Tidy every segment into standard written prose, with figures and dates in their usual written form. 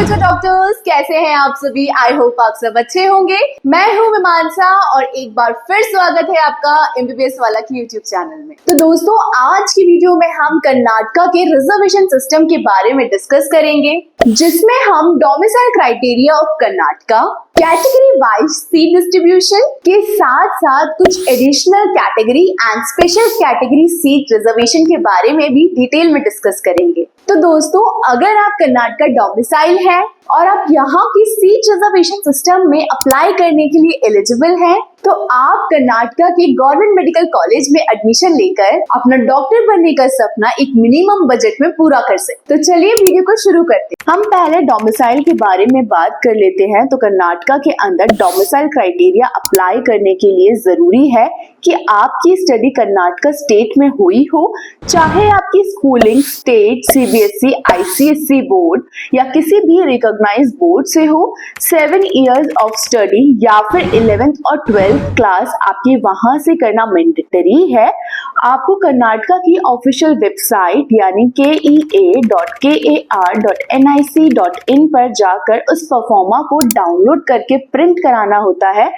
Future doctors, कैसे हैं आप सभी। आई होप आप सब अच्छे होंगे। मैं हूं मीमांसा और एक बार फिर स्वागत है आपका एमबीबीएस वाला की यूट्यूब चैनल में। तो दोस्तों, आज की वीडियो में हम कर्नाटका के रिजर्वेशन सिस्टम के बारे में डिस्कस करेंगे, जिसमें हम domicile criteria of Karnataka, category wise seat distribution के साथ साथ कुछ additional category and special category seat reservation के बारे में भी डिटेल में डिस्कस करेंगे। तो दोस्तों, अगर आप कर्नाटका डोमिसाइल है और आप यहाँ की सीट रिजर्वेशन सिस्टम में अप्लाई करने के लिए एलिजिबल हैं, तो आप कर्नाटका के गवर्नमेंट मेडिकल कॉलेज में एडमिशन लेकर अपना डॉक्टर बनने का सपना एक मिनिमम बजट में पूरा कर सकते। तो चलिए वीडियो को शुरू करते हैं। हम पहले डोमिसाइल के बारे में बात कर लेते हैं। तो कर्नाटका के अंदर डोमिसाइल क्राइटेरिया अप्लाई करने के लिए जरूरी है कि आपकी स्टडी कर्नाटका स्टेट में हुई हो, चाहे आपकी schooling state CBSE ICSE board या किसी भी रिकॉग्नाइज्ड बोर्ड से हो, 7 इयर्स ऑफ स्टडी या फिर 11th और 12th क्लास आपकी वहां से करना मैंडेटरी है। आपको कर्नाटका की ऑफिशियल वेबसाइट यानी kea.kar.nic.in पर जाकर उस परफॉर्मा को डाउनलोड करके प्रिंट कराना होता है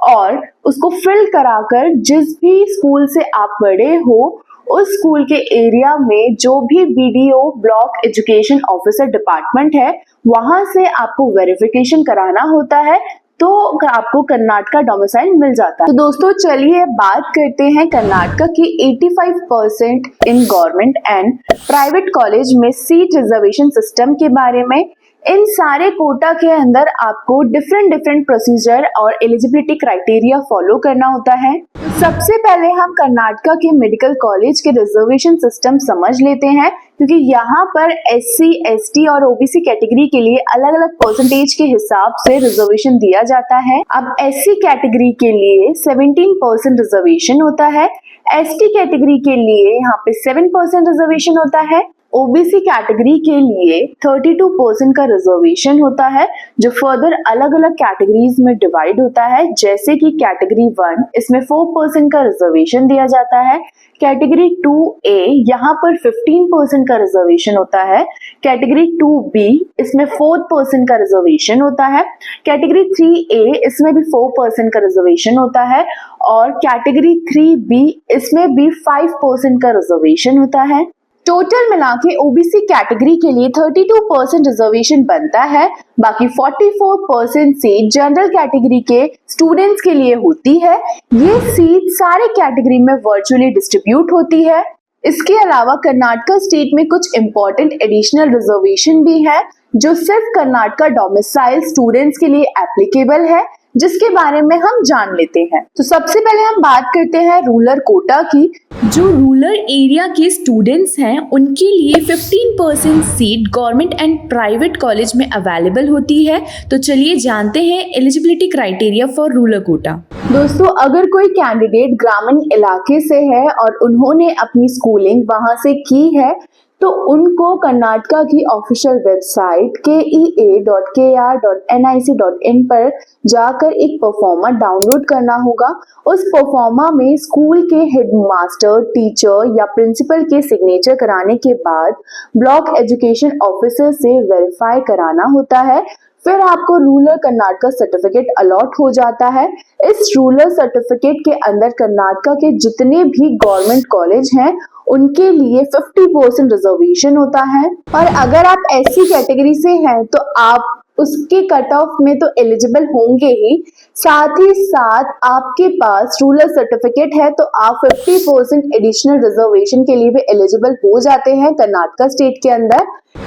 और उसको फिल कराकर जिस भी स्कूल से आप पढ़े हो उस स्कूल के एरिया में जो भी BDO block education officer department है वहां से आपको वेरिफिकेशन कराना होता है, तो आपको कर्नाटका डोमिसाइल मिल जाता है। तो दोस्तों, चलिए बात करते हैं कर्नाटका की 85% in government and private college में सीट रिजर्वेशन सिस्टम के बारे में। इन सारे कोटा के अंदर आपको डिफरेंट प्रोसीजर और एलिजिबिलिटी क्राइटेरिया फॉलो करना होता है। सबसे पहले हम कर्नाटका के मेडिकल कॉलेज के रिजर्वेशन सिस्टम समझ लेते हैं, क्योंकि यहाँ पर एससी, एसटी और ओबीसी कैटेगरी के लिए अलग अलग परसेंटेज के हिसाब से रिजर्वेशन दिया जाता है। अब एससी कैटेगरी के लिए 17% रिजर्वेशन होता है, एसटी कैटेगरी के लिए यहाँ पे 7% रिजर्वेशन होता है, ओबीसी कैटेगरी के लिए 32% का रिजर्वेशन होता है, जो फर्दर अलग अलग कैटेगरीज में डिवाइड होता है। जैसे कि कैटेगरी 1 इसमें 4% का रिजर्वेशन दिया जाता है, कैटेगरी 2A यहाँ पर 15% का रिजर्वेशन होता है, कैटेगरी 2B इसमें 4% का रिजर्वेशन होता है, कैटेगरी 3A इसमें भी 4% का रिजर्वेशन होता है और कैटेगरी 3B इसमें भी 5% का रिजर्वेशन होता है। टोटल मिला के ओबीसी कैटेगरी के लिए 32% रिजर्वेशन बनता है, बाकी 44% सीट जनरल कैटेगरी के स्टूडेंट्स के लिए होती है। ये सीट सारे कैटेगरी में वर्चुअली डिस्ट्रीब्यूट होती है। इसके अलावा कर्नाटका स्टेट में कुछ इंपॉर्टेंट एडिशनल रिजर्वेशन भी है जो सिर्फ कर्नाटका डोमिसाइल स्टूडेंट्स के लिए एप्लीकेबल है, जिसके बारे में हम जान लेते हैं। तो सबसे पहले हम बात करते हैं रूरल कोटा की। जो रूरल एरिया के स्टूडेंट्स हैं उनके लिए 15% seat government and private college में अवेलेबल होती है। तो चलिए जानते हैं eligibility criteria for rural quota. दोस्तों, अगर कोई कैंडिडेट ग्रामीण इलाके से है और उन्होंने अपनी स्कूलिंग वहां से की है, तो उनको कर्नाटका की ऑफिशियल वेबसाइट kea.kr.nic.in पर जाकर एक परफॉर्मा डाउनलोड करना होगा। उस परफॉर्मा में स्कूल के हेडमास्टर, टीचर या प्रिंसिपल के सिग्नेचर कराने के बाद ब्लॉक एजुकेशन ऑफिसर से वेरीफाई कराना होता है। फिर आपको रूरल कर्नाटका सर्टिफिकेट अलॉट हो जाता है। इस रूरल सर्टिफिकेट के अंदर कर्नाटका के जितने भी गवर्नमेंट कॉलेज हैं उनके लिए 50% रिजर्वेशन होता है। और अगर आप एससी कैटेगरी से हैं तो आप उसके कट ऑफ में तो एलिजिबल होंगे ही, साथ ही साथ आपके पास रूरल सर्टिफिकेट है तो आप 50% एडिशनल रिजर्वेशन के लिए भी एलिजिबल हो जाते हैं कर्नाटका स्टेट के अंदर।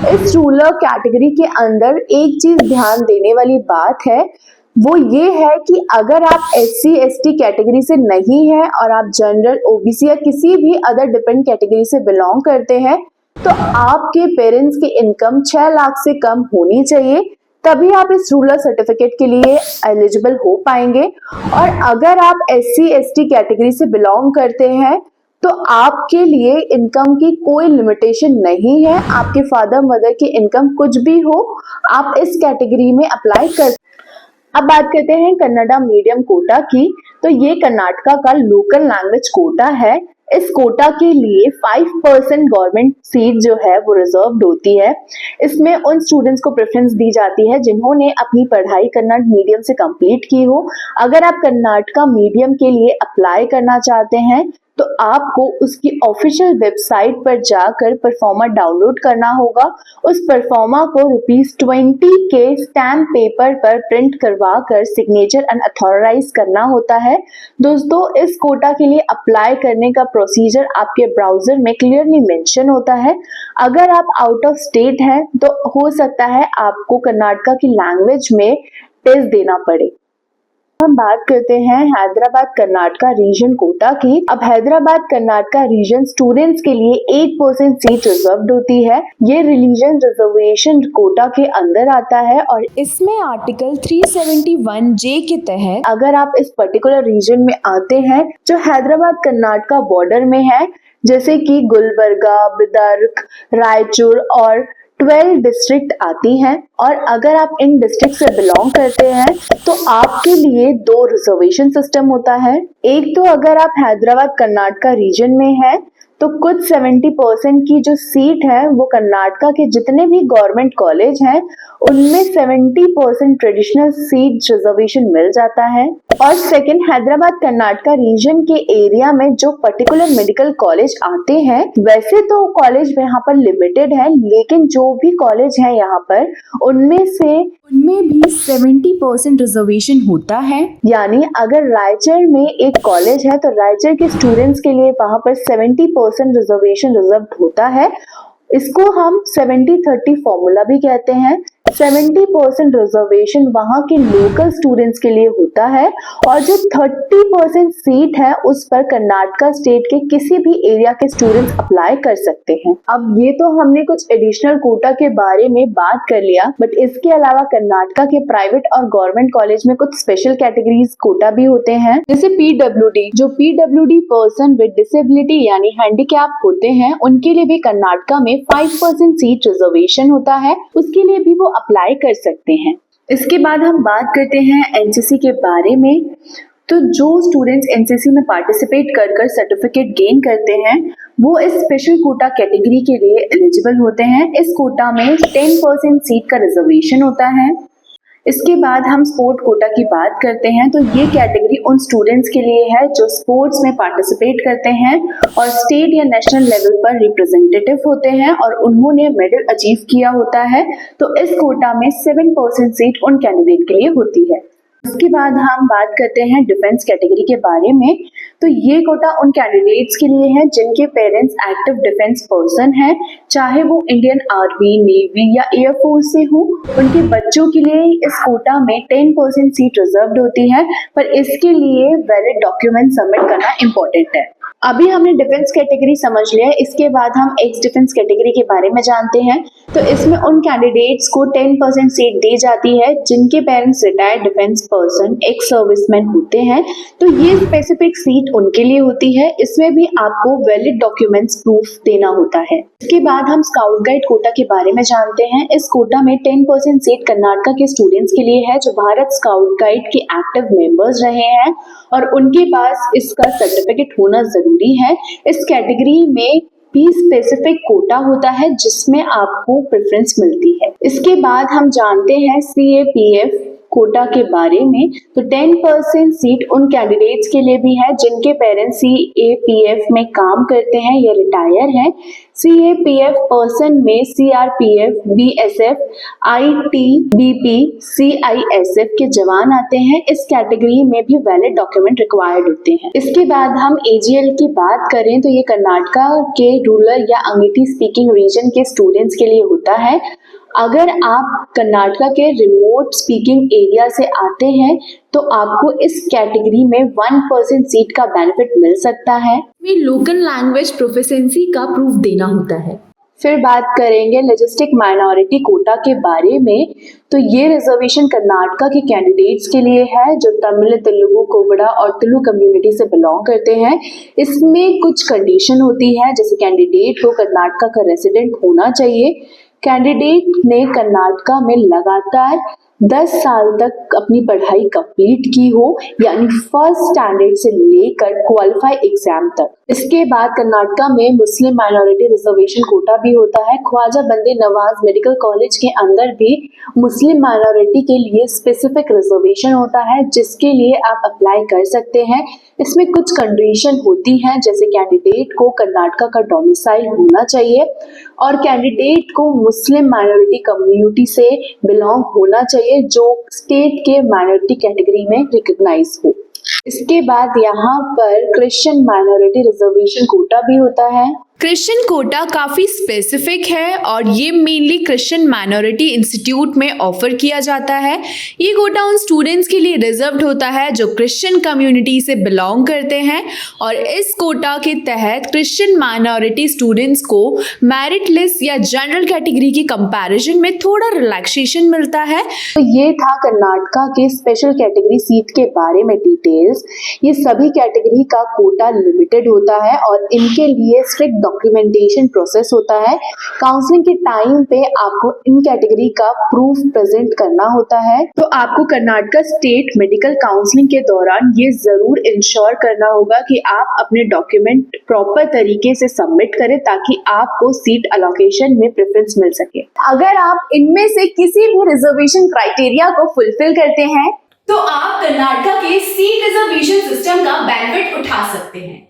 इस रूरल कैटेगरी के अंदर एक चीज ध्यान देने वाली बात है, वो ये है कि अगर आप एससी एसटी कैटेगरी से नहीं है और आप जनरल ओबीसी या किसी भी अदर डिपेंडेंट कैटेगरी से बिलोंग करते हैं, तो आपके पेरेंट्स की इनकम 6 लाख से कम होनी चाहिए, तभी आप इस रूरल सर्टिफिकेट के लिए एलिजिबल हो पाएंगे। और अगर आप एससी एसटी कैटेगरी से बिलोंग करते हैं तो आपके लिए इनकम की कोई लिमिटेशन नहीं है। आपके फादर मदर की इनकम कुछ भी हो, आप इस कैटेगरी में अप्लाई कर। अब बात करते हैं कन्नड़ा मीडियम कोटा की। तो ये कर्नाटका का लोकल लैंग्वेज कोटा है। इस कोटा के लिए 5% गवर्नमेंट सीट जो है वो रिजर्व्ड होती है। इसमें उन स्टूडेंट्स को प्रेफरेंस दी जाती है जिन्होंने अपनी पढ़ाई कन्नड़ मीडियम से कंप्लीट की हो। अगर आप कर्नाटका मीडियम के लिए अप्लाई करना चाहते हैं तो आपको उसकी ऑफिशियल वेबसाइट पर जाकर परफॉर्मा डाउनलोड करना होगा। उस परफॉर्मा को ₹20 के स्टैम्प पेपर पर प्रिंट करवा कर सिग्नेचर एंड अथॉराइज करना होता है। दोस्तों, इस कोटा के लिए अप्लाई करने का प्रोसीजर आपके ब्राउजर में क्लियरली मेंशन होता है। अगर आप आउट ऑफ स्टेट हैं तो हो सकता है आपको कर्नाटका की लैंग्वेज में टेस्ट देना पड़े। हम बात करते हैं हैदराबाद कर्नाटका रीजन कोटा की। अब हैदराबाद कर्नाटका रीजन स्टूडेंट्स के लिए 8% सीट रिजर्व्ड होती है। ये रिलीजन रिजर्वेशन कोटा के अंदर आता है और इसमें आर्टिकल 371J के तहत अगर आप इस पर्टिकुलर रीजन में आते हैं जो हैदराबाद कर्नाटका बॉर्डर में है, जैसे कि गुलबर्गा, बिदर्क, रायचूर और 12 डिस्ट्रिक्ट आती हैं, और अगर आप इन डिस्ट्रिक्ट से बिलोंग करते हैं तो आपके लिए 2 रिजर्वेशन सिस्टम होता है। एक तो अगर आप हैदराबाद कर्नाटका रीजन में हैं तो कुछ 70% की जो सीट है वो कर्नाटका के जितने भी गवर्नमेंट कॉलेज हैं उनमें 70% ट्रेडिशनल सीट रिजर्वेशन मिल जाता है। और सेकंड, हैदराबाद कर्नाटका रीजन के एरिया में जो पर्टिकुलर मेडिकल कॉलेज आते हैं, वैसे तो कॉलेज यहाँ पर लिमिटेड है, लेकिन जो भी कॉलेज है यहाँ पर उनमें भी 70% रिजर्वेशन होता है। यानी अगर रायचूर में एक कॉलेज है तो रायचूर के स्टूडेंट्स के लिए वहां पर 70% रिजर्वेशन रिजर्व होता है। इसको हम 70-30 फॉर्मूला भी कहते हैं। 70% रिजर्वेशन वहां के लोकल स्टूडेंट्स के लिए होता है और जो 30% सीट है उस पर कर्नाटका स्टेट के किसी भी एरिया के स्टूडेंट्स अप्लाई कर सकते हैं। अब ये तो हमने कुछ एडिशनल कोटा के बारे में बात कर लिया, बट इसके अलावा कर्नाटका के प्राइवेट और गवर्नमेंट कॉलेज में कुछ स्पेशल कैटेगरीज कोटा भी होते हैं, जैसे PWD। जो PWD पर्सन विद डिसेबिलिटी यानी हैंडीकैप होते हैं उनके लिए भी कर्नाटका में 5% सीट रिजर्वेशन होता है, उसके लिए भी वो अप्लाई कर सकते हैं। इसके बाद हम बात करते हैं एनसीसी के बारे में। तो जो स्टूडेंट्स एनसीसी में पार्टिसिपेट कर सर्टिफिकेट गेन करते हैं वो इस स्पेशल कोटा कैटेगरी के लिए एलिजिबल होते हैं। इस कोटा में 10% सीट का रिजर्वेशन होता है। इसके बाद हम स्पोर्ट कोटा की बात करते हैं। तो ये कैटेगरी उन स्टूडेंट्स के लिए है जो स्पोर्ट्स में पार्टिसिपेट करते हैं और स्टेट या नेशनल लेवल पर रिप्रेजेंटेटिव होते हैं और उन्होंने मेडल अचीव किया होता है। तो इस कोटा में 7% सीट उन कैंडिडेट के लिए होती है। उसके बाद हम बात करते हैं डिफेंस कैटेगरी के बारे में। तो ये कोटा उन कैंडिडेट्स के लिए है जिनके पेरेंट्स एक्टिव डिफेंस पर्सन हैं, चाहे वो इंडियन आर्मी, नेवी या एयरफोर्स से हो। उनके बच्चों के लिए इस कोटा में 10% सीट रिजर्व्ड होती है, पर इसके लिए वैलिड डॉक्यूमेंट सबमिट करना इम्पोर्टेंट है। अभी हमने डिफेंस कैटेगरी समझ लिया है, इसके बाद हम एक्स डिफेंस कैटेगरी के बारे में जानते हैं। तो इसमें उन कैंडिडेट्स को 10% सीट दी जाती है जिनके parents retired defence person, ex serviceman होते हैं। तो ये स्पेसिफिक सीट उनके लिए होती है। इसमें भी आपको वैलिड डॉक्यूमेंट्स प्रूफ देना होता है। इसके बाद हम स्काउट गाइड कोटा के बारे में जानते हैं। इस कोटा में 10% सीट कर्नाटका के स्टूडेंट्स के लिए है जो भारत स्काउट गाइड के एक्टिव मेंबर्स रहे हैं और उनके पास इसका सर्टिफिकेट होना जरूरी है। इस कैटेगरी में भी स्पेसिफिक कोटा होता है जिसमें आपको प्रेफरेंस मिलती है। इसके बाद हम जानते हैं CAPF कोटा के बारे में। तो 10% सीट उन कैंडिडेट्स के लिए भी है जिनके पेरेंट्स CAPF में काम करते हैं या रिटायर हैं। CAPF पर्सन में CRPF, BSF, ITBP, CISF के जवान आते हैं। इस कैटेगरी में भी वैलिड डॉक्यूमेंट रिक्वायर्ड होते हैं। इसके बाद हम AGL की बात करें तो ये कर्नाटका के रूरल या अंगेठी स्पीकिंग रीजन के स्टूडेंट्स के लिए होता है। अगर आप कर्नाटका के रिमोट स्पीकिंग एरिया से आते हैं तो आपको इस कैटेगरी में 1% सीट का बेनिफिट मिल सकता है। में लोकल लैंग्वेज प्रोफिशिएंसी का प्रूफ देना होता है। फिर बात करेंगे लिंग्विस्टिक माइनॉरिटी कोटा के बारे में। तो ये रिजर्वेशन कर्नाटका के कैंडिडेट्स के लिए है जो तमिल, तेलुगु, कोबड़ा और तुलु कम्युनिटी से बिलोंग करते हैं। इसमें कुछ कंडीशन होती है, जैसे कैंडिडेट को कर्नाटका का रेसिडेंट होना चाहिए, कैंडिडेट ने कर्नाटका में लगातार 10 साल तक अपनी पढ़ाई कंप्लीट की हो, यानी फर्स्ट स्टैंडर्ड से लेकर क्वालिफाई एग्जाम तक। इसके बाद कर्नाटका में मुस्लिम माइनॉरिटी रिजर्वेशन कोटा भी होता है। ख्वाजा बंदे नवाज मेडिकल कॉलेज के अंदर भी मुस्लिम माइनॉरिटी के लिए स्पेसिफिक रिजर्वेशन होता है, जिसके लिए आप अप्लाई कर सकते हैं। इसमें कुछ कंडीशन होती हैं, जैसे कैंडिडेट को कर्नाटका का डोमिसाइल होना चाहिए और कैंडिडेट को मुस्लिम माइनॉरिटी कम्युनिटी से बिलोंग होना चाहिए जो स्टेट के माइनॉरिटी कैटेगरी में रिकॉग्नाइज हो। इसके बाद यहाँ पर क्रिश्चियन माइनॉरिटी रिजर्वेशन कोटा भी होता है। क्रिश्चियन कोटा काफ़ी स्पेसिफिक है और ये मेनली क्रिश्चियन माइनॉरिटी इंस्टीट्यूट में ऑफर किया जाता है। ये कोटा उन स्टूडेंट्स के लिए रिजर्व्ड होता है जो क्रिश्चियन कम्युनिटी से बिलोंग करते हैं और इस कोटा के तहत क्रिश्चियन माइनॉरिटी स्टूडेंट्स को मेरिट लिस्ट या जनरल कैटेगरी की कंपैरिजन में थोड़ा रिलैक्सेशन मिलता है। तो ये था कर्नाटका के स्पेशल कैटेगरी सीट के बारे में डिटेल्स। ये सभी कैटेगरी का कोटा लिमिटेड होता है और इनके लिए स्ट्रिक्ट डॉक्यूमेंटेशन प्रोसेस होता है। काउंसलिंग के टाइम पे आपको इन कैटेगरी का प्रूफ प्रेजेंट करना होता है। तो आपको कर्नाटका स्टेट मेडिकल काउंसलिंग के दौरान ये जरूर इंश्योर करना होगा कि आप अपने डॉक्यूमेंट प्रॉपर तरीके से सबमिट करें ताकि आपको सीट अलोकेशन में प्रेफरेंस मिल सके। अगर आप इनमें से किसी भी रिजर्वेशन क्राइटेरिया को फुलफिल करते हैं तो आप कर्नाटका के सीट रिजर्वेशन सिस्टम का बेनिफिट उठा सकते हैं।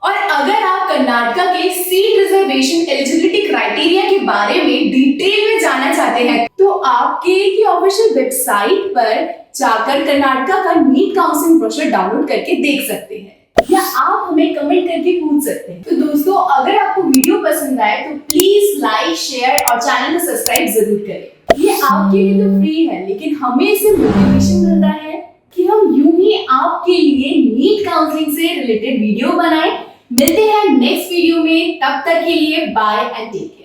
और अगर आप कर्नाटका के सीट रिजर्वेशन एलिजिबिलिटी क्राइटेरिया के बारे में डिटेल में जानना चाहते हैं तो आप केए की ऑफिशियल वेबसाइट पर जाकर कर्नाटका का नीट काउंसलिंग ब्रोशर डाउनलोड करके देख सकते हैं या आप हमें कमेंट करके पूछ सकते हैं। तो दोस्तों, अगर आपको वीडियो पसंद आए तो प्लीज लाइक, शेयर और चैनल को सब्सक्राइब जरूर करें। ये आपके लिए तो फ्री है, लेकिन हमें इससे मोटिवेशन मिलता है कि हम यूं ही आपके लिए नीट काउंसलिंग से रिलेटेड वीडियो बनाएं। मिलते हैं नेक्स्ट वीडियो में, तब तक के लिए बाय एंड टेक केयर।